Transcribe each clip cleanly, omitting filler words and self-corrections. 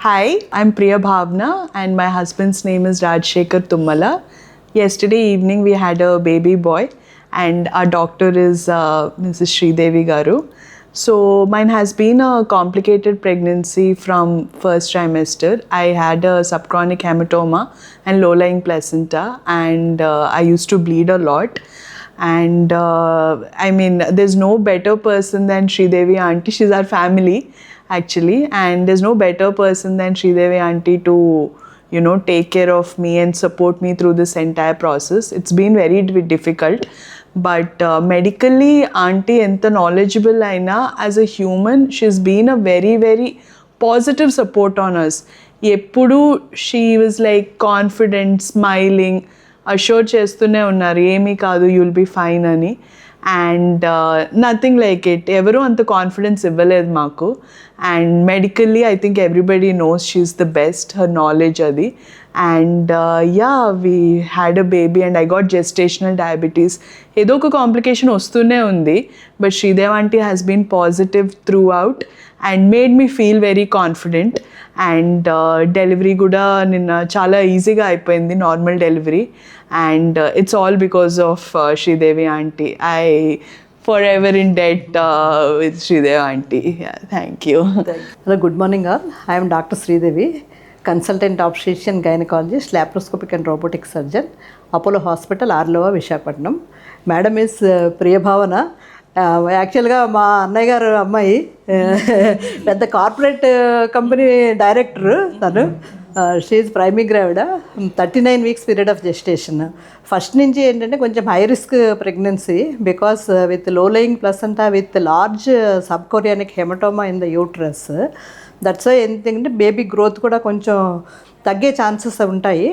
Hi, I'm Priya Bhavna and my husband's name is Rajshekhar Tummala. Yesterday evening we had a baby boy and our doctor is Mrs. Sridevi Garu. So mine has been a complicated pregnancy from first trimester. I had a subchronic hematoma and low-lying placenta and I used to bleed a lot. And I mean, there's no better person than Sridevi auntie. She's our family actually, and there's no better person than Sridevi auntie to, take care of me and support me through this entire process. It's been very difficult, but medically, auntie enta knowledgeable aina as a human, she's been a very, very positive support on us. Eppudu she was like confident, smiling, assure చేస్తూనే ఉన్నారు ఏమీ కాదు you'll be fine అని and nothing like it ఎవరు అంత confidence ఇవ్వలేదు మాకు and medically I think everybody knows she's the best her knowledge అది and we had a baby and I got gestational diabetes ఏదో ఒక కాంప్లికేషన్ వస్తూనే ఉంది but Sridevi aunty has been positive throughout and made me feel very confident and delivery కూడా నిన్న చాలా ఈజీగా అయిపోయింది normal delivery and it's all because of Sridevi aunty I forever indebted with Sridevi aunty thank you. Hello, good morning all. I'm doctor Sridevi, consultant obstetrician gynaecologist, laparoscopic and robotic surgeon, Apollo hospital, Arilova, Visakhapatnam. Madam is Priyabhavana. యాక్చువల్గా మా అన్నయ్య గారు అమ్మాయి పెద్ద corporate company director. తను she's primary gravida, 39 weeks period of gestation. First నుంచి ఏంటంటే కొంచెం high risk pregnancy because with low lying placenta with large subchorionic hematoma in the uterus. That's why ఎందుకంటే బేబీ గ్రోత్ కూడా కొంచెం తగ్గే chances ఉంటాయి.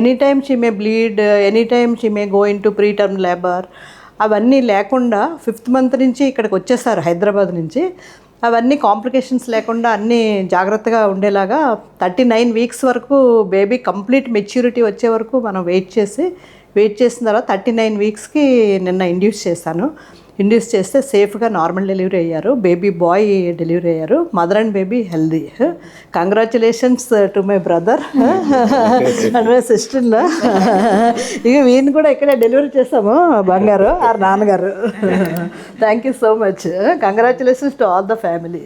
Any time she may bleed, any time she may go into preterm labour. అవన్నీ లేకుండా 5th month నుంచి ఇక్కడికి వచ్చేసారు హైదరాబాద్ నుంచి. అవన్నీ కాంప్లికేషన్స్ లేకుండా అన్నీ జాగ్రత్తగా ఉండేలాగా 39 weeks వరకు బేబీ కంప్లీట్ మెచ్యూరిటీ వచ్చే వరకు మనం వెయిట్ చేసిన తర్వాత 39 weeksకి నిన్న ఇండ్యూస్ చేశాను. ఇండ్యూస్ చేస్తే సేఫ్గా నార్మల్ డెలివరీ అయ్యారు. బేబీ బాయ్ డెలివరీ అయ్యారు. Mother and baby healthy. Congratulations to my brother and my సిస్టర్లో. ఇక వీరిని కూడా ఇక్కడే డెలివరీ చేస్తాము, బంగారు ఆర్ నాన్నగారు. Thank you so much. Congratulations to all the family.